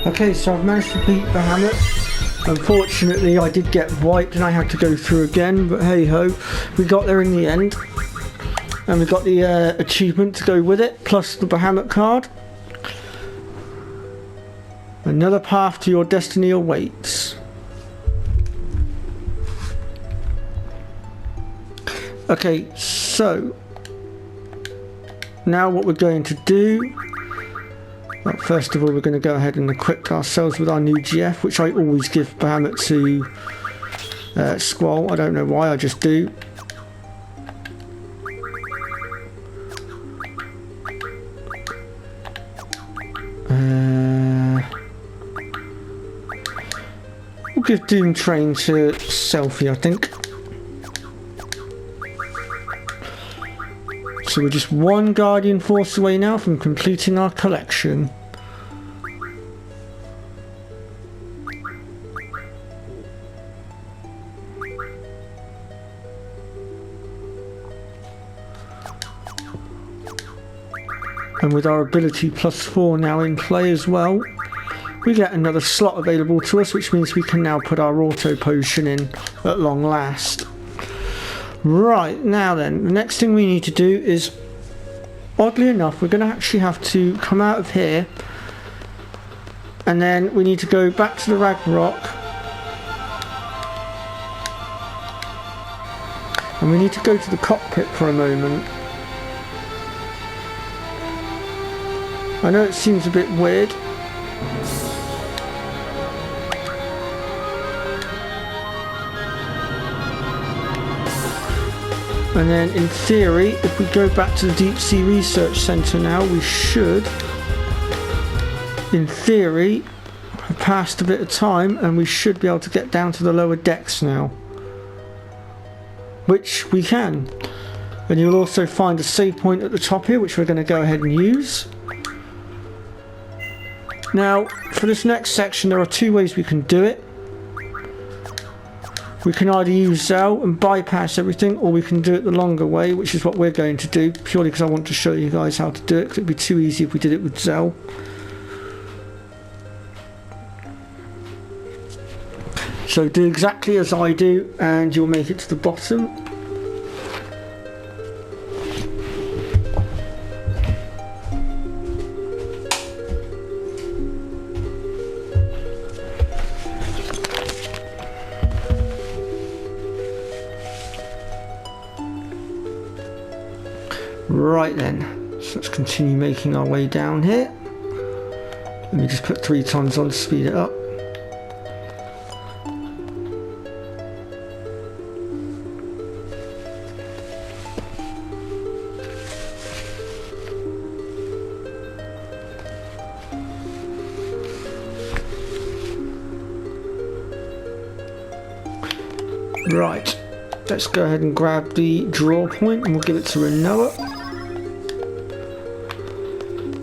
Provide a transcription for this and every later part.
Okay, so I've managed to beat Bahamut. Unfortunately, I did get wiped and I had to go through again, but hey ho, we got there in the end. And we got the achievement to go with it, plus the Bahamut card. Another path to your destiny awaits. Okay, so now what we're going to do, well, first of all we're going to go ahead and equip ourselves with our new GF, which I always give Bahamut to Squall. I don't know why, I just do. We'll give Doom Train to Selfie, I think. So we're just one Guardian Force away now from completing our collection. And with our ability +4 now in play as well, we get another slot available to us, which means we can now put our auto potion in at long last. Right, now then, the next thing we need to do is, oddly enough, we're going to actually have to come out of here, and then we need to go back to the Ragnarok, and we need to go to the cockpit for a moment. I know it seems a bit weird. And then in theory, if we go back to the Deep Sea Research Centre now, we should, in theory, have passed a bit of time and we should be able to get down to the lower decks now. Which we can. And you'll also find a save point at the top here, which we're going to go ahead and use. Now, for this next section, there are two ways we can do it. We can either use Zell and bypass everything, or we can do it the longer way, which is what we're going to do, purely because I want to show you guys how to do it, because it would be too easy if we did it with Zell. So do exactly as I do, and you'll make it to the bottom. Right then, so let's continue making our way down here. Let me just put 3 tons on to speed it up. Right, let's go ahead and grab the draw point and we'll give it to Renoa.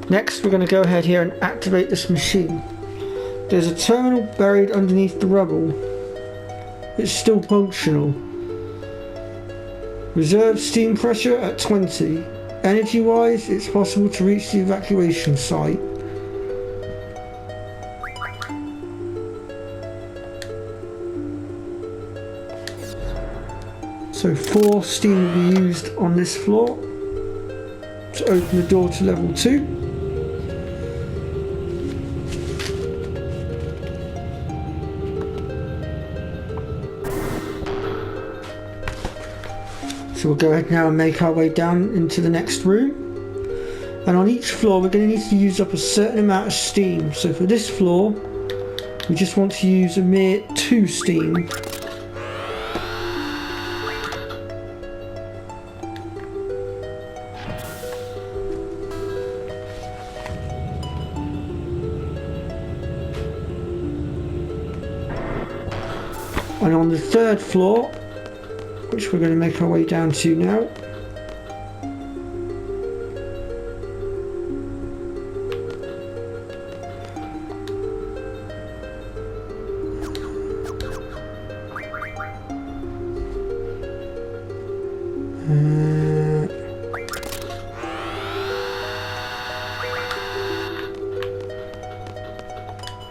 Next, we're going to go ahead here and activate this machine. There's a terminal buried underneath the rubble. It's still functional. Reserve steam pressure at 20. Energy-wise, it's possible to reach the evacuation site. So 4 steam will be used on this floor to open the door to level 2. So we'll go ahead now and make our way down into the next room. And on each floor we're going to need to use up a certain amount of steam. So for this floor, we just want to use a mere 2 steam. And on the 3rd floor, which we're going to make our way down to now,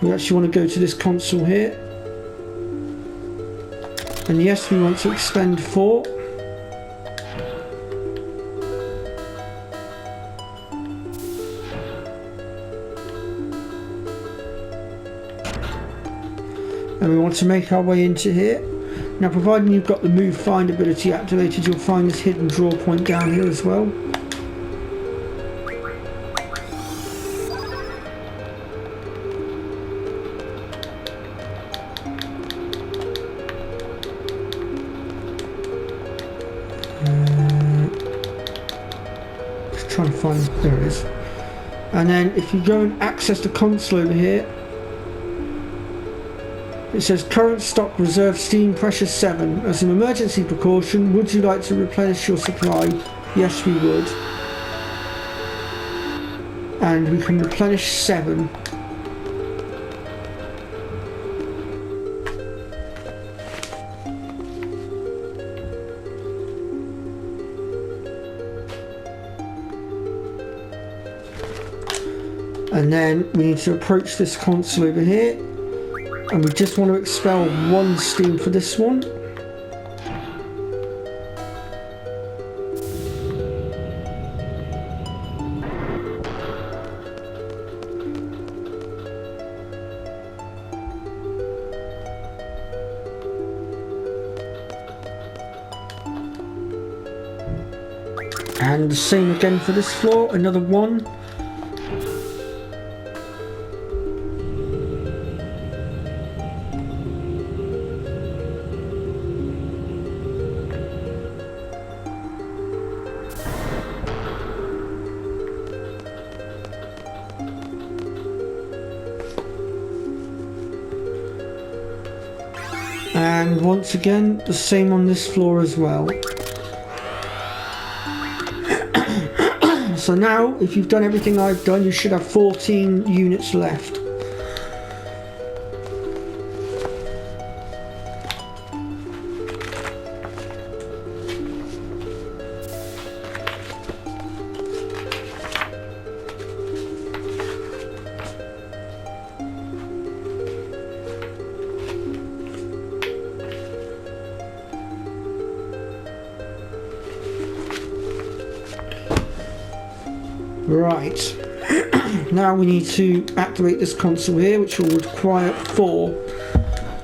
We actually want to go to this console here. And yes, we want to expend 4. And we want to make our way into here. Now, providing you've got the move find ability activated, you'll find this hidden draw point down here as well. Just trying to find, there it is. And then if you go and access the console over here, it says current stock reserve steam pressure 7. As an emergency precaution, would you like to replenish your supply? Yes, we would. And we can replenish 7. And then we need to approach this console over here. And we just want to expel 1 steam for this one. And the same again for this floor, another 1. And once again, the same on this floor as well. So now, if you've done everything I've done, you should have 14 units left. Right, now we need to activate this console here, which will require 4.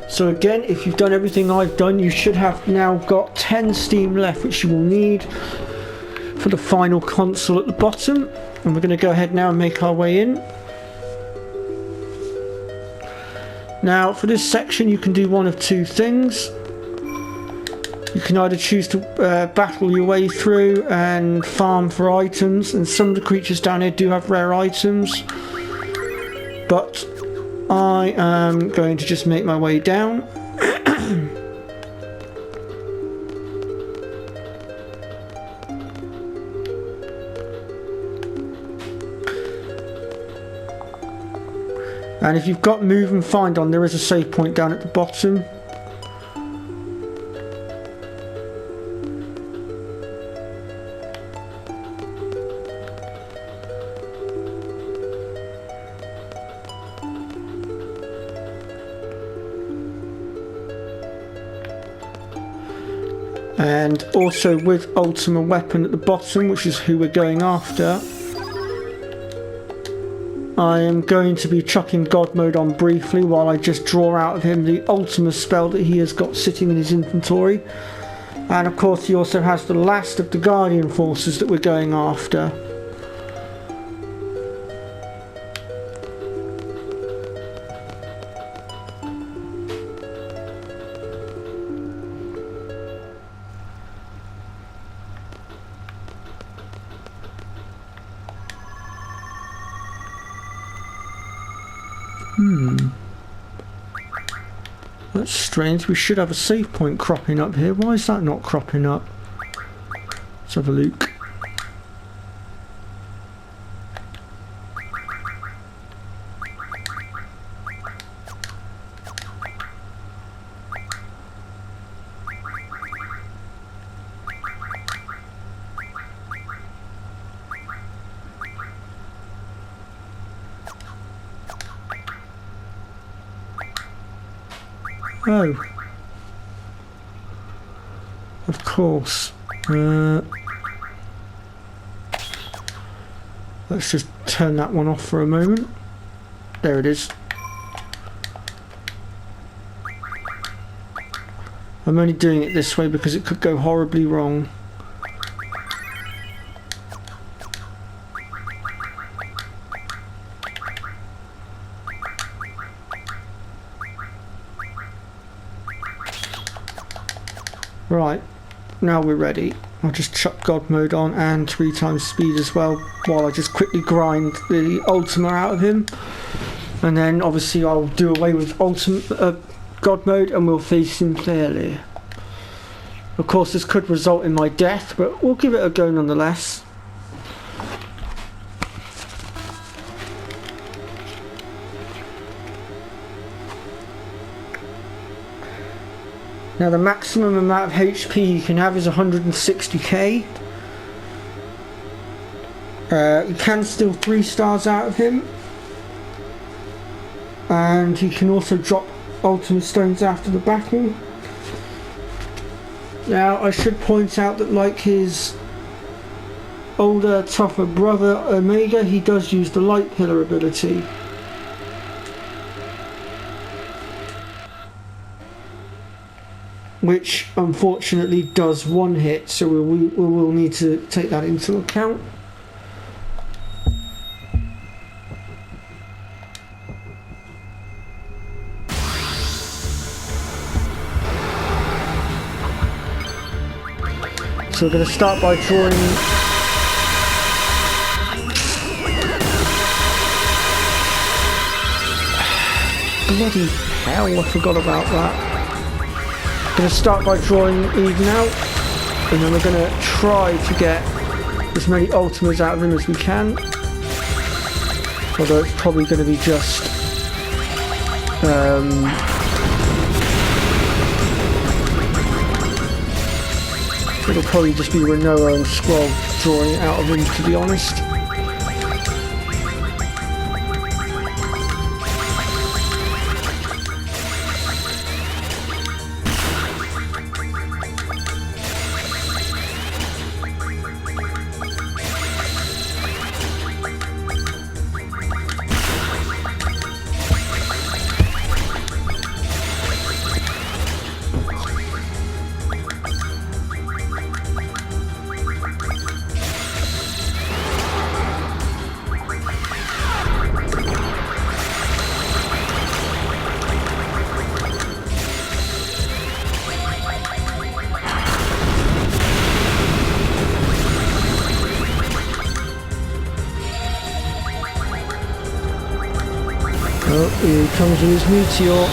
So again, if you've done everything I've done, you should have now got 10 steam left, which you will need for the final console at the bottom. And we're going to go ahead now and make our way in. Now for this section you can do one of 2 things. You can either choose to battle your way through and farm for items, and some of the creatures down here do have rare items, but I am going to just make my way down. And if you've got move and find on, there is a save point down at the bottom. And also with Ultima Weapon at the bottom, which is who we're going after, I am going to be chucking God Mode on briefly while I just draw out of him the Ultima spell that he has got sitting in his inventory. And of course he also has the last of the Guardian forces that we're going after. That's strange. We should have a save point cropping up here. Why is that not cropping up? Let's have a look. Oh. Of course. Let's just turn that one off for a moment. There it is. I'm only doing it this way because it could go horribly wrong. Right, now we're ready. I'll just chuck God mode on and 3 times speed as well, while I just quickly grind the Ultima out of him. And then obviously I'll do away with God mode and we'll face him fairly. Of course this could result in my death, but we'll give it a go nonetheless. Now the maximum amount of HP you can have is 160k. You can steal 3 stars out of him. And you can also drop Ultimate Stones after the battle. Now I should point out that like his older, tougher brother Omega, he does use the Light Pillar ability. Which unfortunately does 1 hit, so we will need to take that into account. So we're going to start by drawing bloody hell, I forgot about that. Going to start by drawing even out, and then we're going to try to get as many Ultimas out of him as we can, although it's probably going to be just it'll probably just be Renoa and Scroll drawing it out of him, to be honest. Oh, here he comes with his meteor.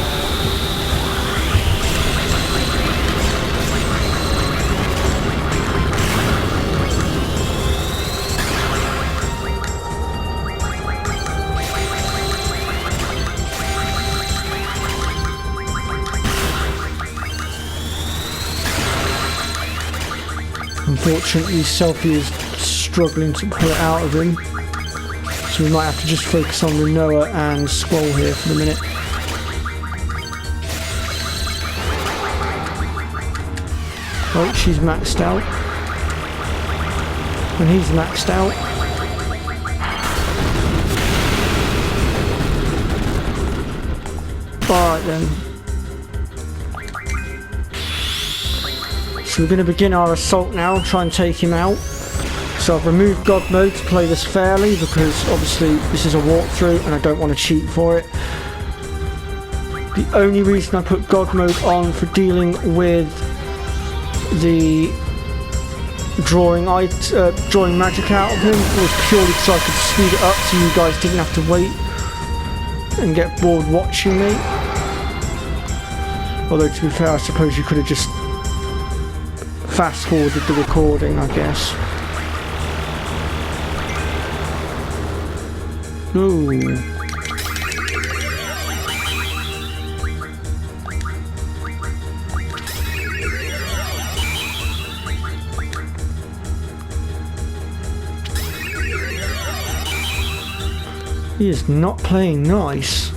Unfortunately, Selfie is struggling to pull it out of him. So we might have to just focus on Renoa and Squall here for the minute. Oh, she's maxed out. And he's maxed out. Alright then. So we're going to begin our assault now, try and take him out. So I've removed God mode to play this fairly, because obviously this is a walkthrough and I don't want to cheat for it. The only reason I put God mode on for dealing with the drawing magic out of him was purely so I could speed it up so you guys didn't have to wait and get bored watching me. Although to be fair, I suppose you could have just fast forwarded the recording, I guess. Ooh. He is not playing nice.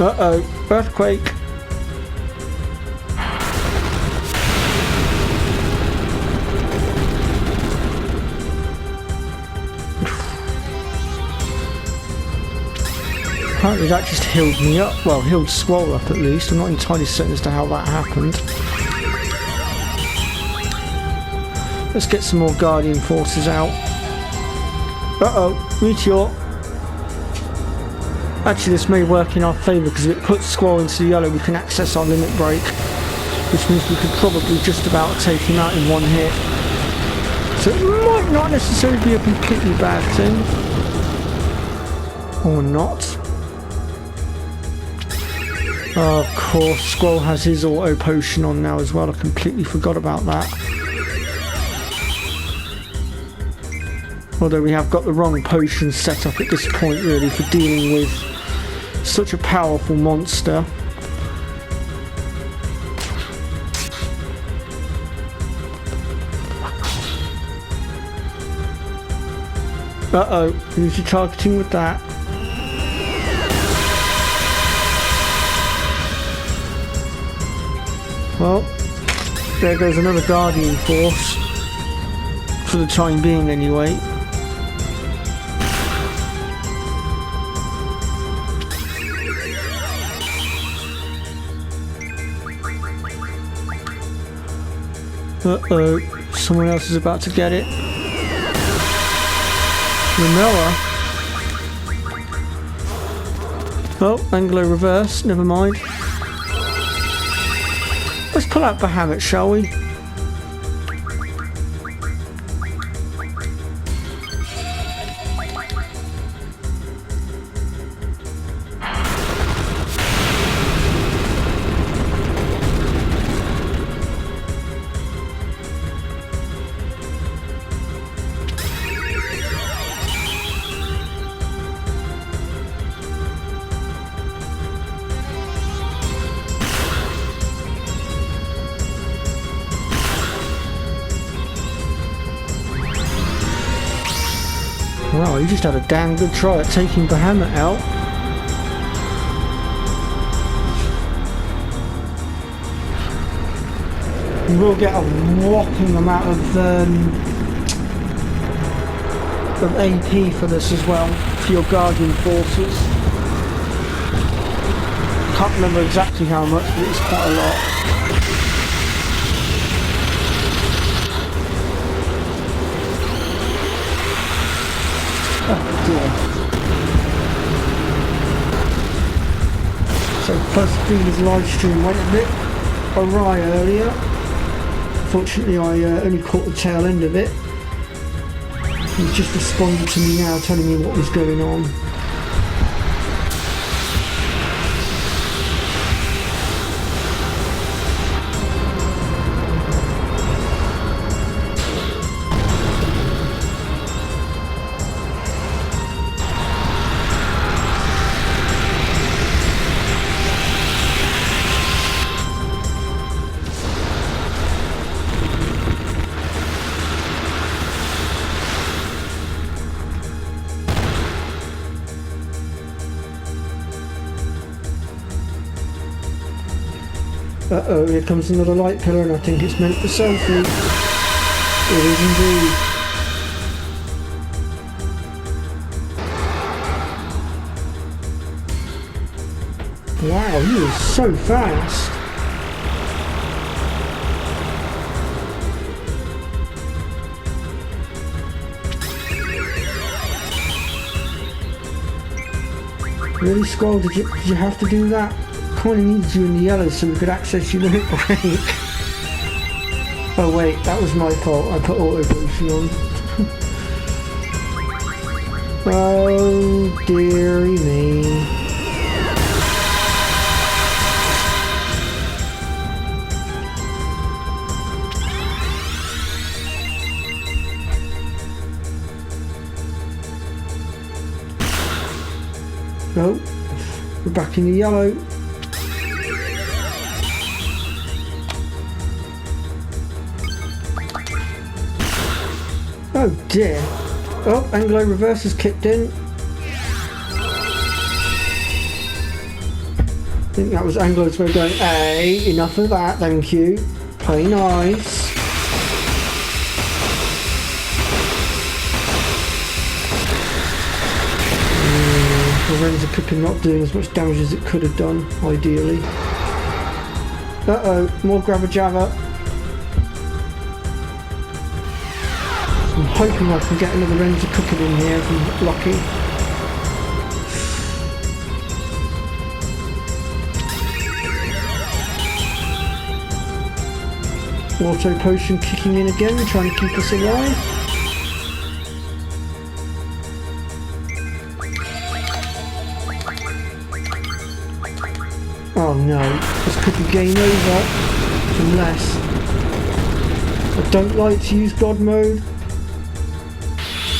Uh-oh, earthquake. Apparently that just healed me up. Well, healed Squall up at least. I'm not entirely certain as to how that happened. Let's get some more Guardian Forces out. Uh-oh, Meteor. Actually, this may work in our favour because if it puts Squall into the yellow, we can access our limit break, which means we could probably just about take him out in one hit. So it might not necessarily be a completely bad thing. Or not. Of course, Squall has his auto potion on now as well. I completely forgot about that. Although we have got the wrong potion set up at this point really for dealing with such a powerful monster. Uh-oh, who's he targeting with that? Well, there goes another Guardian Force. For the time being anyway. Uh-oh, someone else is about to get it. Remella. Oh, Anglo reverse, never mind. Let's pull out Bahamut, shall we? Wow, you just had a damn good try at taking Bahamut out. You will get a whopping amount of AP for this as well, for your Guardian Forces. Can't remember exactly how much, but it's quite a lot. Oh dear. So Buzzfeed's live stream went a bit awry earlier. Fortunately I only caught the tail end of it. He's just responded to me now telling me what was going on. Uh-oh, here comes another light pillar and I think it's meant for selfie. It is indeed. Wow, you are so fast. Really, Squall, did you have to do that? Kind of needed you in the yellow so we could access your limit break. Oh wait, that was my fault. I put auto potion on. Oh dearie me. No, we're back in the yellow. Oh dear. Oh, Anglo reverse has kicked in. I think that was Anglo's way of going, hey, enough of that, thank you. Play nice. Lorenzo cooking not doing as much damage as it could have done, ideally. Uh-oh, more Grabba Jabba. I'm hoping I can get another Renza cooking in here if I'm lucky. Auto potion kicking in again, trying to keep us alive. Oh no, this could be game over, unless I don't like to use God mode,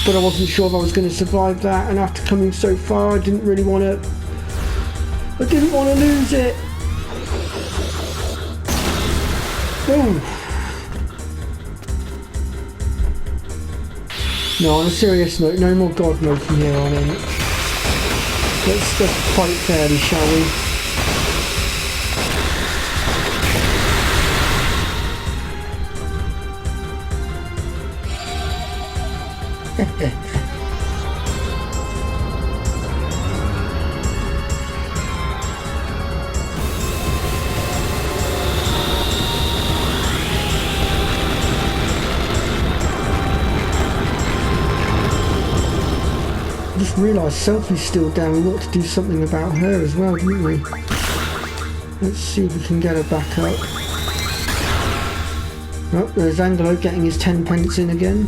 but I wasn't sure if I was going to survive that, and after coming so far I didn't want to lose it. Oh. No, on a serious note, no more God mode from here on in. Let's just fight fairly, shall we? I just realised Selfie's still down. We ought to do something about her as well, didn't we? Let's see if we can get her back up. Oh, there's Angelo getting his 10 pence in again.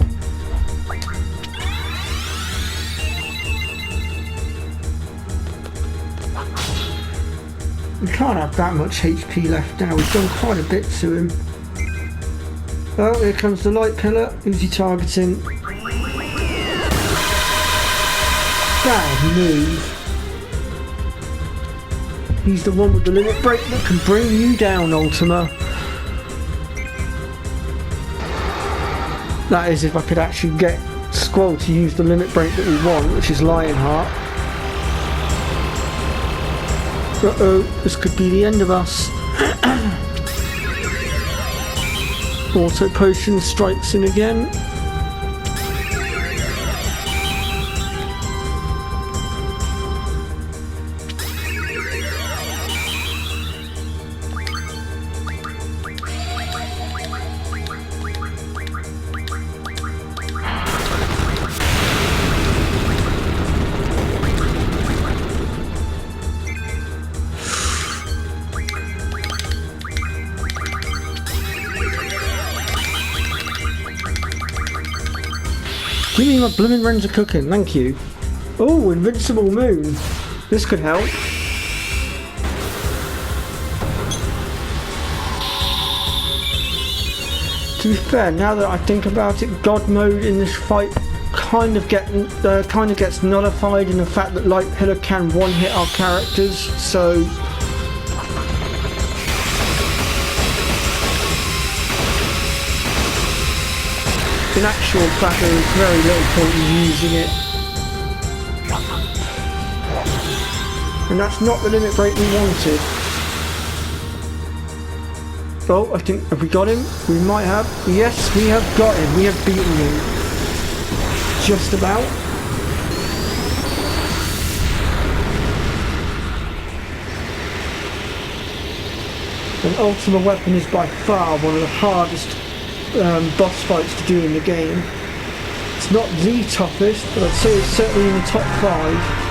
We can't have that much HP left now. We've done quite a bit to him. Oh, here comes the light pillar. Who's he targeting? Bad move. He's the one with the limit break that can bring you down, Ultima. That is if I could actually get Squall to use the limit break that we want, which is Lionheart. Uh-oh, this could be the end of us. Auto potion strikes in again. Give me my blooming Renza cooking, thank you. Oh, Invincible Moon. This could help. To be fair, now that I think about it, God mode in this fight kind of gets nullified in the fact that Light Pillar can one-hit our characters, so in actual fact there is very little point in using it. And that's not the limit break we wanted. Oh, I think, have we got him? We might have. Yes, we have got him. We have beaten him. Just about. An Ultima weapon is by far one of the hardest boss fights to do in the game. It's not the toughest, but I'd say it's certainly in the top 5.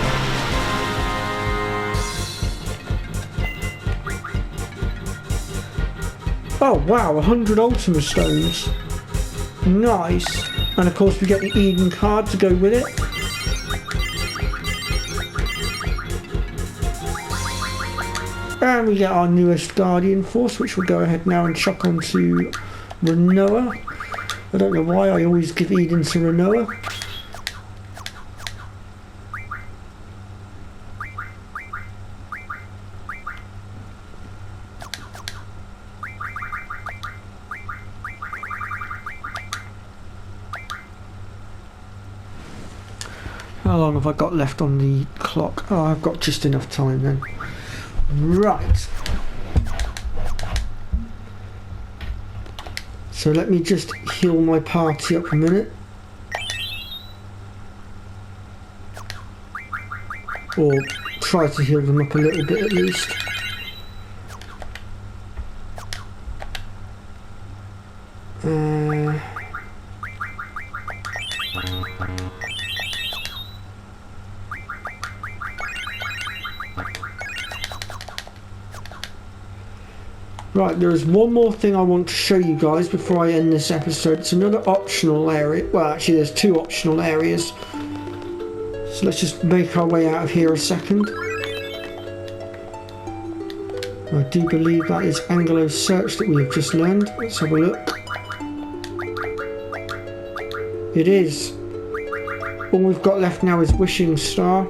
Oh wow, 100 Ultima Stones. Nice. And of course we get the Eden card to go with it. And we get our newest Guardian Force, which we'll go ahead now and chuck onto Renoa. I don't know why I always give Eden to Renoa. How long have I got left on the clock? Oh, I've got just enough time then. Right. So let me just heal my party up a minute. Or try to heal them up a little bit at least. Right, there is one more thing I want to show you guys before I end this episode. It's another optional area. Well, actually there's two optional areas. So let's just make our way out of here a second. I do believe that is Anglo Search that we have just learned. Let's have a look. It is. All we've got left now is Wishing Star,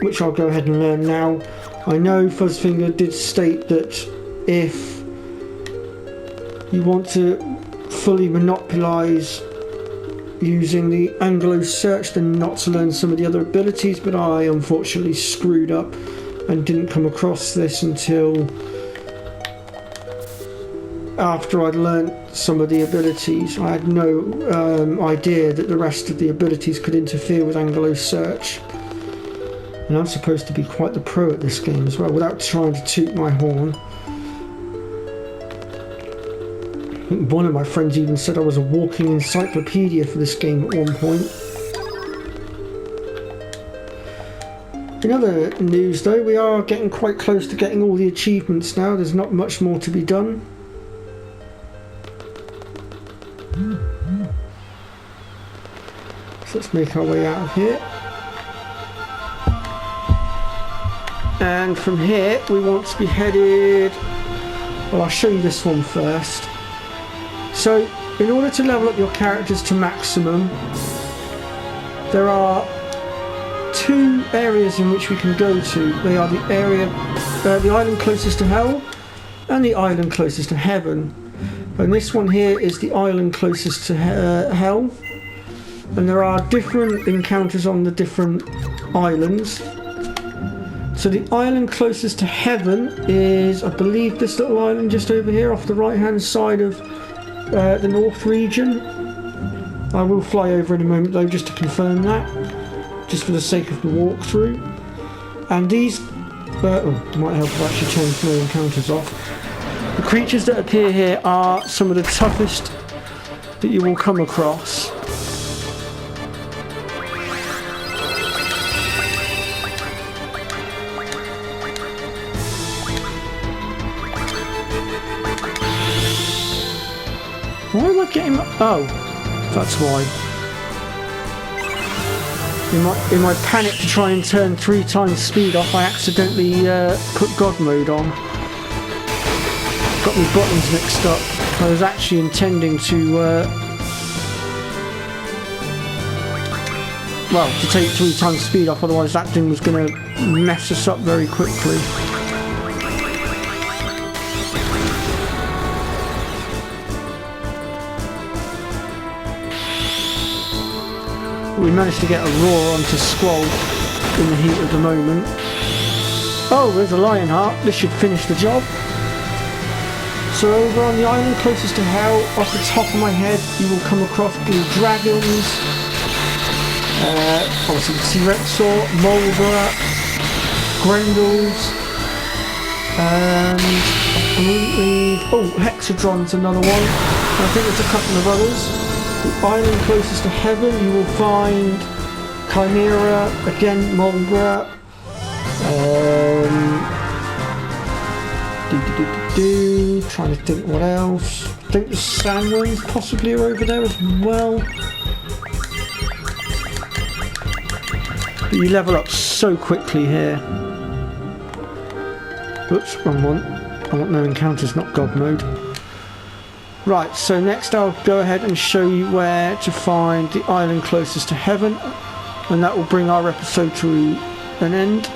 which I'll go ahead and learn now. I know Fuzzfinger did state that if you want to fully monopolise using the Anglo Search, then not to learn some of the other abilities, but I unfortunately screwed up and didn't come across this until after I'd learnt some of the abilities. I had no idea that the rest of the abilities could interfere with Anglo Search. And I'm supposed to be quite the pro at this game as well, without trying to toot my horn. I think one of my friends even said I was a walking encyclopedia for this game at one point. In other news though, we are getting quite close to getting all the achievements now. There's not much more to be done. So let's make our way out of here. And from here we want to be headed, well, I'll show you this one first. So in order to level up your characters to maximum, there are two areas in which we can go to. They are the island closest to hell and the island closest to heaven. And this one here is the island closest to hell, and there are different encounters on the different islands. So the island closest to heaven is, I believe, this little island just over here off the right hand side of the north region. I will fly over in a moment though, just to confirm that, just for the sake of the walkthrough. And these might help if I actually turn no encounters off. The creatures that appear here are some of the toughest that you will come across. Why am I getting... Oh, that's why. In my panic to try and turn 3 times speed off, I accidentally put God mode on. Got my buttons mixed up. I was actually intending to... well, to take 3 times speed off, otherwise that thing was going to mess us up very quickly. We managed to get a roar onto Squall in the heat of the moment. Oh, there's a Lionheart. This should finish the job. So over on the island closest to hell, off the top of my head, you will come across blue dragons, obviously T-Rexor, Mulder, Grendels, and I believe, Hexadron's another one. I think there's a couple of others. The island closest to heaven, you will find Chimera, again Mulder, trying to think what else. I think the Sandworms possibly are over there as well. But you level up so quickly here. Oops, wrong one. I want no encounters, not God mode. Right, so next I'll go ahead and show you where to find the island closest to heaven, and that will bring our episode to an end.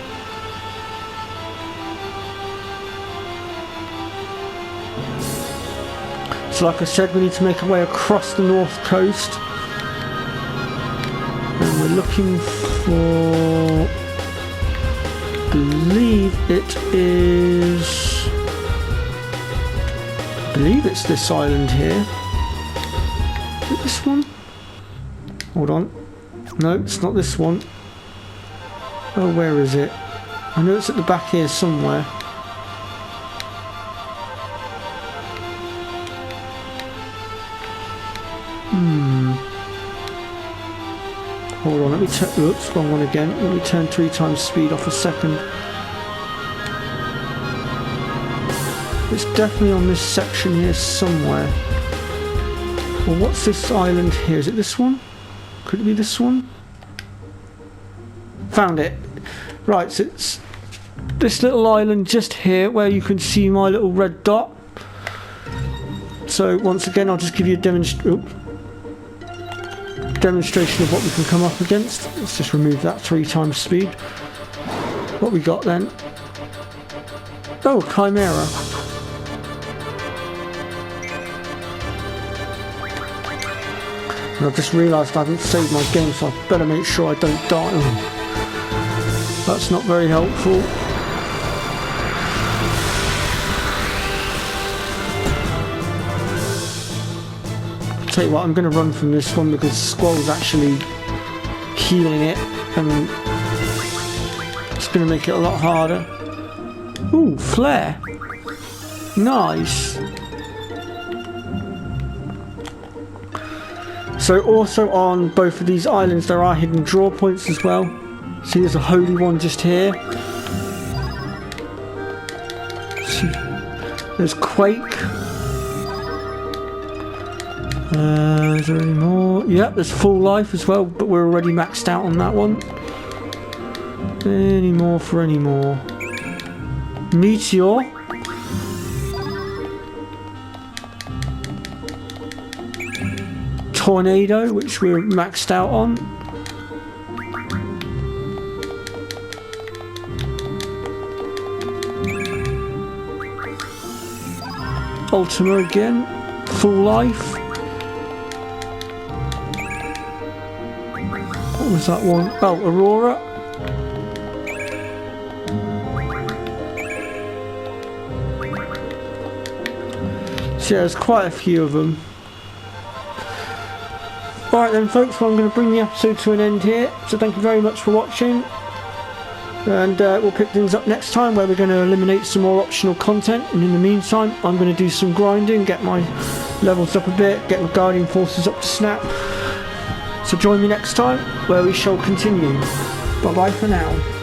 So like I said, we need to make our way across the north coast, and we're looking for believe it is... I believe it's this island here. Is it this one? Hold on. No, it's not this one. Oh, where is it? I know it's at the back here somewhere. Hold on, let me turn... Oops, wrong one again. Let me turn 3 times speed off a second. It's definitely on this section here somewhere. Well, what's this island here? Is it this one? Could it be this one? Found it. Right, so it's this little island just here where you can see my little red dot. So once again, I'll just give you a demonstration of what we can come up against. Let's just remove that 3 times speed. What we got then? Oh, Chimera. And I've just realised I haven't saved my game, so I better make sure I don't die. Oh, that's not very helpful. I'll tell you what, I'm going to run from this one because Squall's actually healing it, and it's going to make it a lot harder. Ooh, flare. Nice. So also on both of these islands there are hidden draw points as well. See, there's a holy one just here. See, there's Quake. Is there any more? Yep, there's Full Life as well, but we're already maxed out on that one. Any more for any more? Meteor. Tornado, which we're maxed out on. Ultima again. Full Life. What was that one? Oh, Aurora. So yeah, there's quite a few of them. Alright then folks, well I'm going to bring the episode to an end here, so thank you very much for watching, and we'll pick things up next time where we're going to eliminate some more optional content, and in the meantime I'm going to do some grinding, get my levels up a bit, get my Guardian Forces up to snap. So join me next time where we shall continue. Bye bye for now.